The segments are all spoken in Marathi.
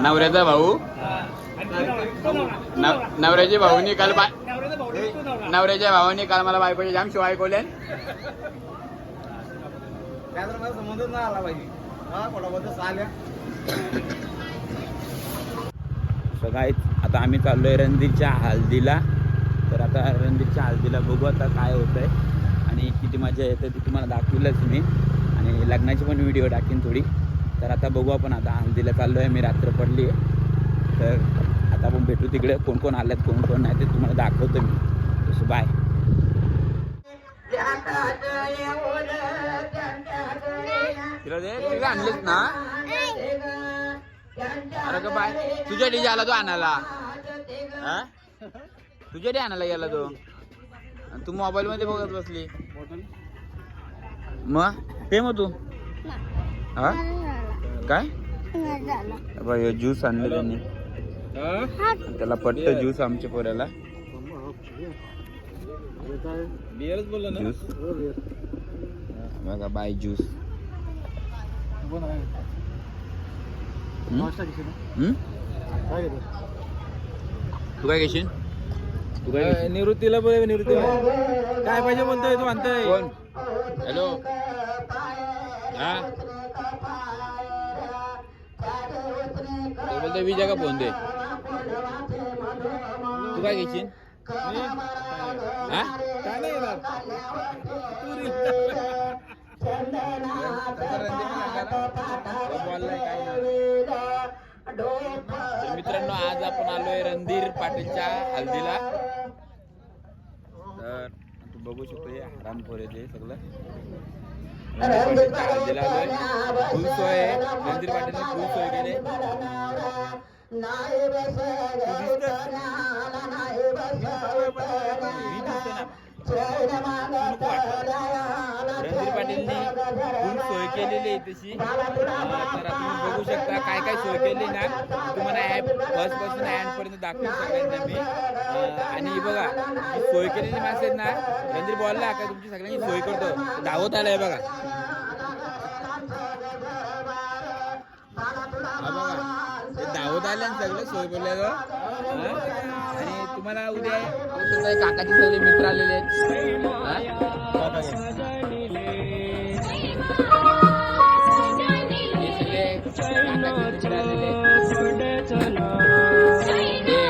नवऱ्याचा भाऊ नवऱ्याच्या भाऊनी काल नवऱ्याच्या भावानी काल मला बायकोचे जाम शिवाय ऐकवले. समजच नाही आला पाहिजे सकाळीच आता आम्ही चाललोय रणधीरच्या हल्दीला. तर आता रणधीरच्या हल्दीला बघू आता काय होतंय आणि किती मजा येते ती तुम्हाला दाखवलंच मी. आणि लग्नाची पण व्हिडिओ टाकीन थोडी. तर आता बघू आपण. आता हल्दीला चाललोय मी, रात्र पडली आहे. तर आता आपण भेटू तिकडे. कोण कोण आल्यात कोण कोण नाही ते तुम्हाला दाखवतो मी. तसं बाय. तिला आणलेच ना. अरे का बाय तुझ्या डीजे आला तो आणायला. तुझ्या डी आणायला गेला तो. तू मोबाईल मध्ये बघत बसली. मग पे मग तू हा काय बाई ज्यूस आणलं त्यांनी. त्याला पटतं ज्यूस आमच्या पोऱ्याला. ज्यूस बघा बाय ज्यूस. तू काय घेशील? तू काय निवृत्तीला निवृत्तीला काय पाहिजे म्हणतोय तू म्हणतोय. कोण? हॅलो हा बोलतोय विजय का फोन दे. तू काय घेशील? हा काय नाही येणार. तर मित्रांनो आज आपण आलोय रणधीर पाटीलच्या हल्दीला. तर तू बघू शकतो हे हरामखोर आहे ते सगळं. रणधीर पाटीलच्या हल्दीला आलोय. फुल सोय आहे. रणधीर पाटीलने फुल सोय केली. रणधीर पाटीलने फुल सोय केलेली आहे तशी. तर तुम्ही बघू शकता काय काय सोय केली ना. तुम्हाला ऍप फर्स्ट पासून एंड पर्यंत दाखवून सगळ्यांना मी. आणि बघा सोय केलेली माणसं आहेत ना. रणधीर बोलला का तुमची सगळ्यांची सोय करतो. धावत आलाय बघा. धावत आल्या सगळं सोय बोलल्या. आणि तुम्हाला उद्या काकाचे सगळे मित्र आलेले आहेत.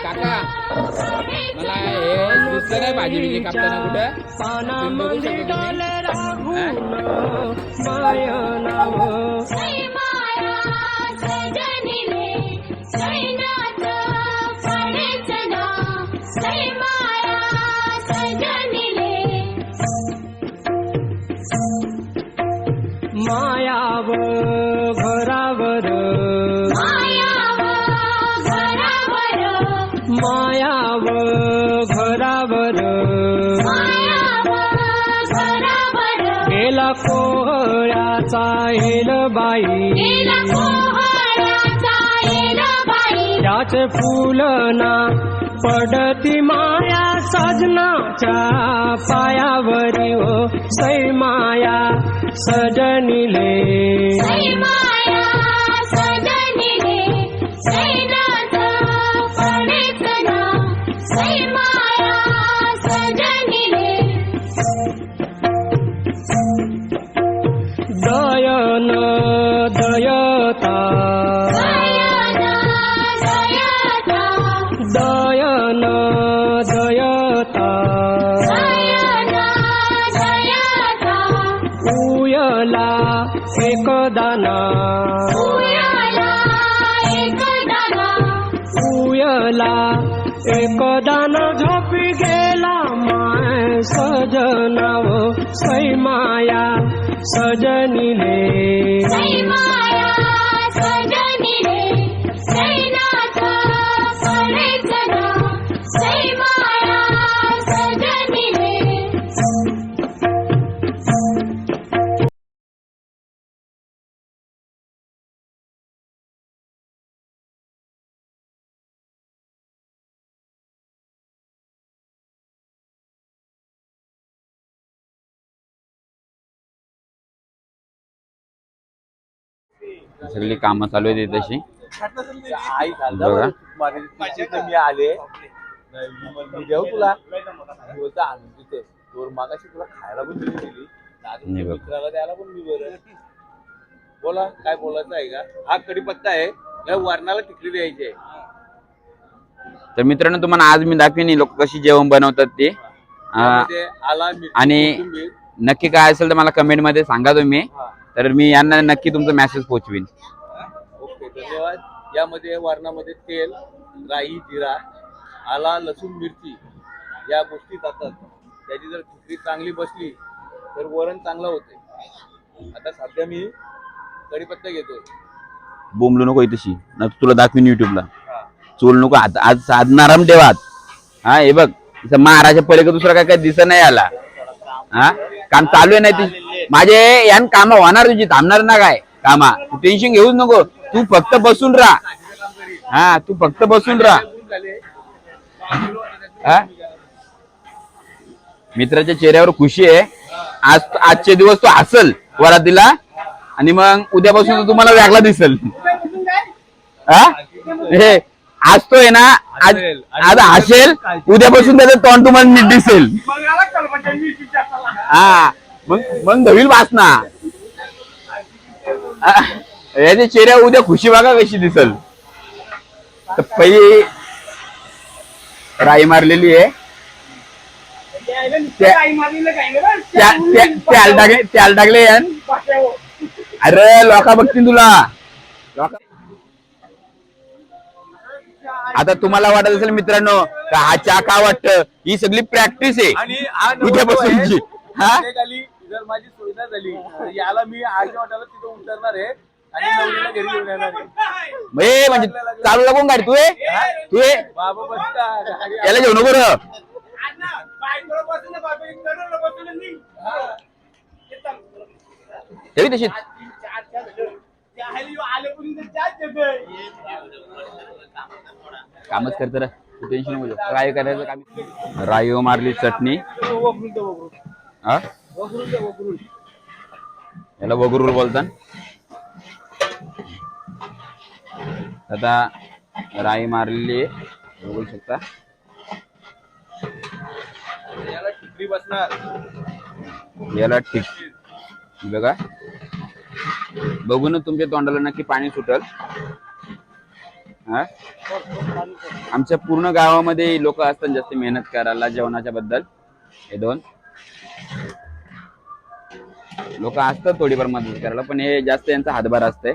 काका मला हे दिसलं नाही भाजी बिजी कापताना कुठं बघू शकतो मायाव घरावर मायाव घरावर गेला कोहळ्याचा हेलबाई. त्याचे फुलना पडती माया सजनाच्या पायावरी हो सैमाया सजनिले. दयन दयता दयन दयता उयला एक दाना उयला एक दाना झोपी गेला माय सजनाव सैमाया सजनिले. सगळी कामं चालू आहेत तशी आई बघा. मी आले मी देऊ तुला मागाशी तुला खायला पण दिली नाही बघ. मित्राला द्यायला पण मी बरं बोला काय बोलायचं आहे का हा कढीपत्ता आहे या वरणाला तिकडी द्यायची आहे. तर मित्रांनो तुम्हाला आज मी दाखवीन लोक कशी जेवण बनवतात ते त्यामध्ये आला मिरची, आणि कोथिंबीर. नक्की काय असेल तर मला कमेंट मध्ये सांगा तुम्ही तर मी यांना नक्की तुमचा मेसेज पोहोचवीन. ओके धन्यवाद. यामध्ये वरणामध्ये तेल राई जिरा आला लसूण मिरची या गोष्टी जातात. त्याची जर खिचडी चांगली बसली तर वरण चांगलं होते. आता सध्या मी कढीपत्ता घेतोय. बोंबलू नको तशी ना तुला दाखवीन युट्यूबला चोल नको आज साधणार ठेवात. हा हे बघ महाराजा पलीकडे दुसरा काय दिसत नाही आला. हा काम चालू आहे नाही ती माझे यान काम होणार तुझी थांबणार ना काय कामा तू टेन्शन घेऊच नको तू फक्त बसून राहा. हा तू फक्त बसून राहा. मित्राच्या चेहऱ्यावर खुशी आहे. आजचे दिवस तो हसल वरातीला आणि मग उद्यापासून तुम्हाला वेगळा दिसेल. हे आज तो आहे ना आज हसेल उद्यापासून त्याचं तोंड तुम्हाला नीट दिसेल. हा मग धवील वासना याच्या चेहऱ्यावर उद्या खुशी बघा कशी दिसेल. तर पहिली राई मारलेली आहे त्याला टाकले यान. अरे लोका बघतील तुला. आता तुम्हाला वाटत असेल मित्रांनो का हा चहा का वाटत ही सगळी प्रॅक्टिस आहे उद्यापासूनची. हा जर माझी सुविधा झाली तर याला मी आजच्या वाटाला तिथं उतरणार आहे आणि नवरीला घरी घेऊन येणार आहे. म्हणजे चालू लागून गाडी तू तू बाबा बसता याला घेऊ नको र. तशी कामच करत टेन्शन नको काय करायचं काम. राईव मारली चटणी याला वगरूल बोलतात. आता राई मारलेली आहे बघू शकता. याला टिकरी बसणार याला ठीक बघा बघून तुमच्या तोंडाला नक्की पाणी सुटल. आमच्या पूर्ण गावामध्ये लोक असतात जास्त मेहनत करायला जेवणाच्या बद्दल. हे दोन लोक असतात थोडीफार मदत करायला पण हे जास्त यांचा हातभार असतंय.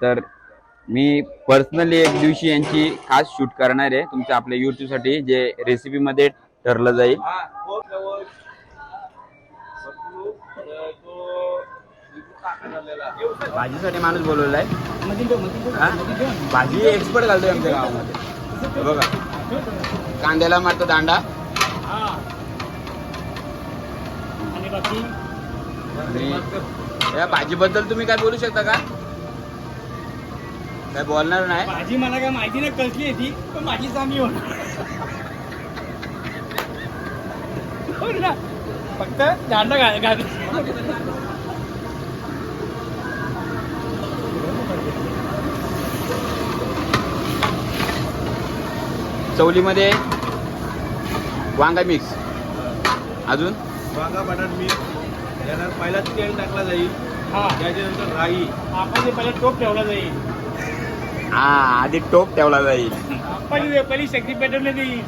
तर मी पर्सनली एक दिवशी यांची खास शूट करणार आहे तुमच्या आपल्या युट्यूब साठी जे रेसिपी मध्ये ठरलं जाईल. भाजीसाठी माणूस बोलवलाय. भाजी एक्सपर्ट घालतोय आमच्या गावामध्ये. बघा कांद्याला मारतो दांडा या भाजीबद्दल तुम्ही काय बोलू शकता का. काय बोलणार नाही. भाजी मला काय माहिती नाही कसली आहे ती पण भाजीच आम्ही होणार फक्त दांडा घाल. चवलीमध्ये वांगा मिक्स अजून वांगा बटाट मिक्स याला पहिला तेल टाकला जाईल. त्याच्यानंतर राई आपण पहिला टोप ठेवला जाईल. हा आधी टोप ठेवला जाईल. पहिली शक्ती पेटवली जाईल.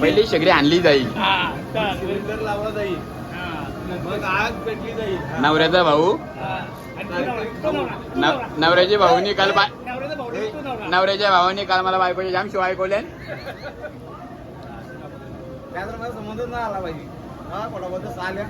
पहिली शेगडी आणली जाईल. सिलेंडर लावला जाईल. मग आग पेटली जाईल. नवऱ्याचा भाऊ नवऱ्याच्या भाऊनी काल नवऱ्याच्या भावानी काल मला बायकोच्या जाम शिवाय ऐकवल्या. त्यानंतर मला समजच नाही आला पाहिजे. हा कोणाबद्दल आल्या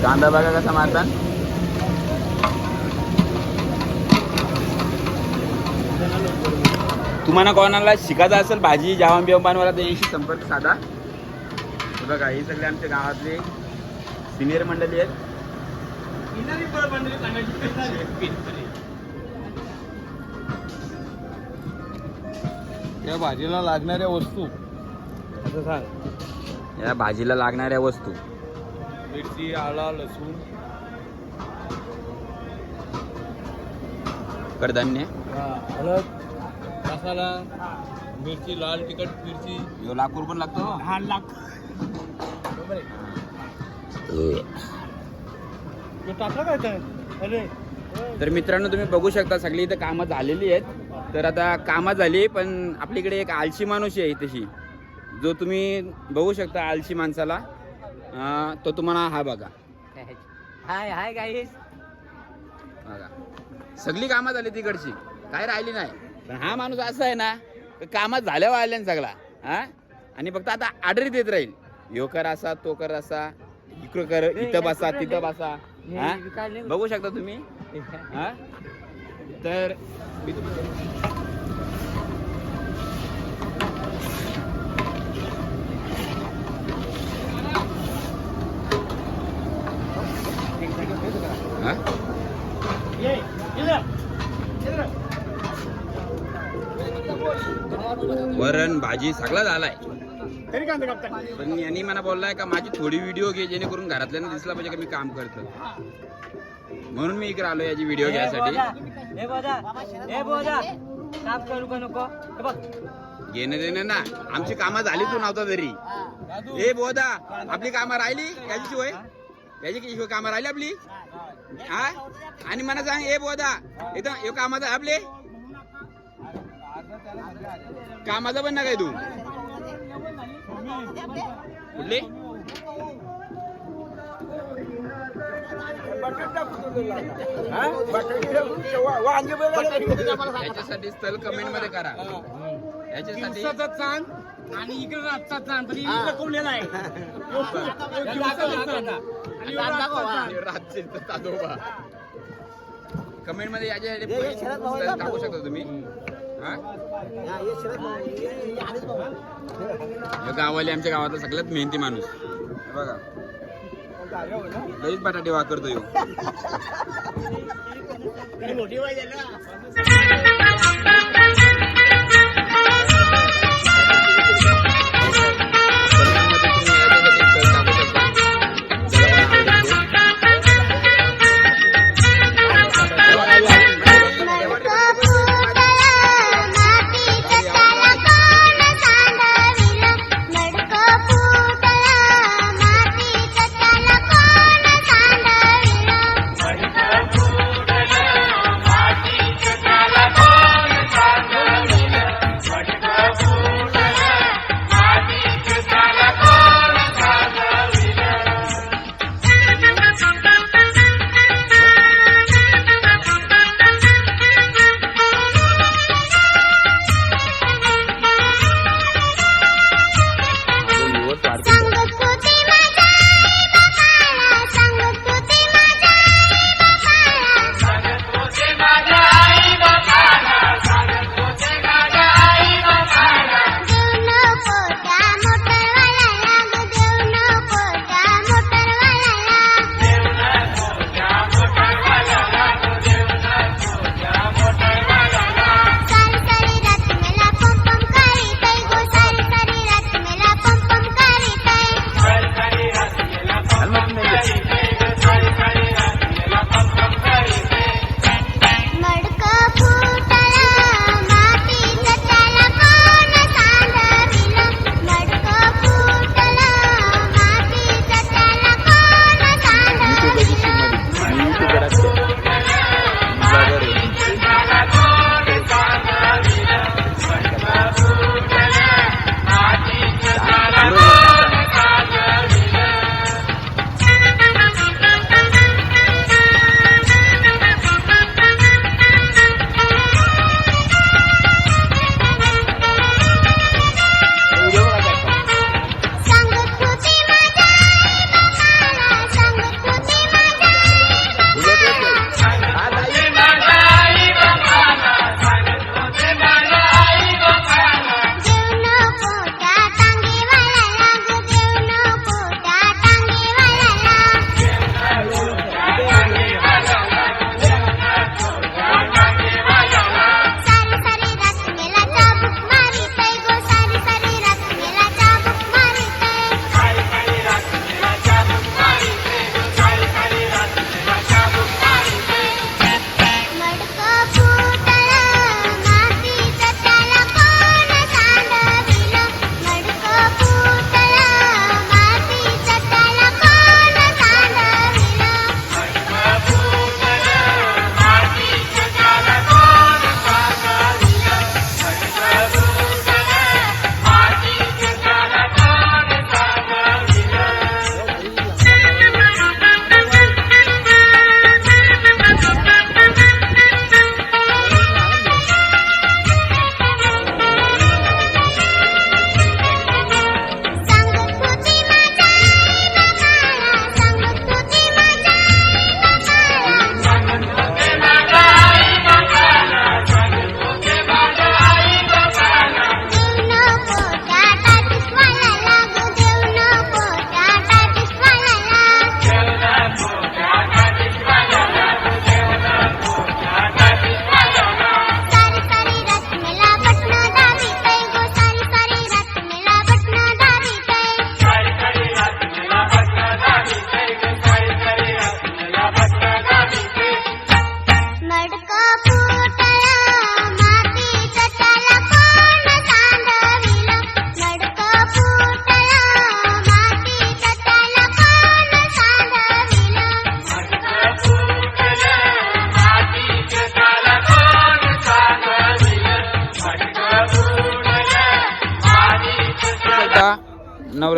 कांदा बघा कसा मारतात. तुम्हाला कोणाला शिकायचं असेल भाजी जेवण बिवण बनवायला त्याच्याशी संपर्क साधा. बघा ही सगळे आमच्या गावातले सिनियर मंडळी आहेत. किनारी बरं मंडळी सांगायची. या भाजीला लागणाऱ्या वस्तू असं सांग. या भाजीला लागणाऱ्या वस्तू मिरची, आला, लसूण, कडधान्य, हळद, मसाला, मिरची, लाल तिखट मिरची. ह्यो लाकूड पण लागतो. हा लाख बरोबर आहे. तो टाकला काय तर? अरे तर मित्रांनो तुम्ही बघू शकता सगळी इथं कामं झालेली आहेत. तर आता कामं झाली पण आपल्याकडे एक आळशी माणूस आहे तशी जो तुम्ही बघू शकता आळशी माणसाला तो तुम्हाला हा बघा. हाय हाय गाईस. बघा सगळी कामं झाली तिकडची काय राहिली नाही. पण हा माणूस असा आहे ना कामात झाल्यावर आल्या सगळा हा आणि फक्त आता ऑर्डर देत राहील. यो कर असा तो कर असा इकडं कर इथं बसा तिथं बसा हा बघू शकता तुम्ही हा. तर हा ये इधर इधर. वरण भाजी सगळा झालाय. तरी कांदा कापता. पण यांनी मला बोललाय का माझी थोडी व्हिडिओ घे जेणेकरून घरातल्यांना दिसला पाहिजे का मी काम करतो. म्हणून मी इकडे आलो याची व्हिडिओ घ्यायसाठी. काम करू का नको? हे बघ घेणं देणं ना आमची कामं झाली तू नव्हता तरी. ए बोधा आपली कामं राहिली याच्याशिवाय याची कामं राहिली आपली हा. आणि मला सांग ए बोधा इथं हे कामाचं आपले कामाचं पण ना काय तू कुठले याच्यासाठी स्थळ कमेंट मध्ये करा. याच्यासाठी दिवसाचा चांद आणि इकडे रातचा चांद तरी इकडे कोणलेला आहे. कमेंट मध्ये याच्यासाठी स्थळ टाकू शकता तुम्ही हा. गावाले आमच्या गावातला सगळ्यात मेहनती माणूस हे बघा लईच बटाटे वापरतो ह्यो. मोठी पाहिजे ना.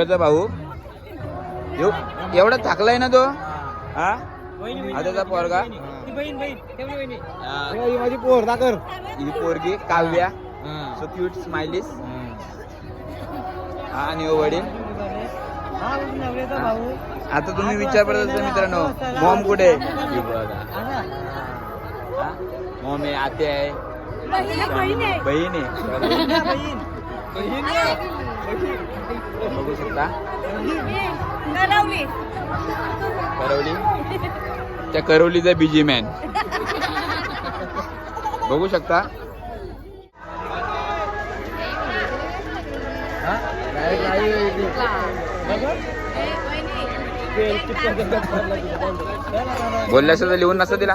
नवऱ्याचा भाऊ एवढा थाकलाय ना तो हा आताचा पोरगा माझी पोर दाखर ही पोरगी काव्या सो क्यूट स्माइलिस आणि ओ वडील आता तुम्ही विचार करत असाल मित्रांनो मॉम कुठे आहे? हे बघा मॉम आहे आते आहे बहीण आहे बघू शकता करवली त्या करवलीचा बीजी मॅन बघू शकता बोलल्या असं लिहून नसतं तिला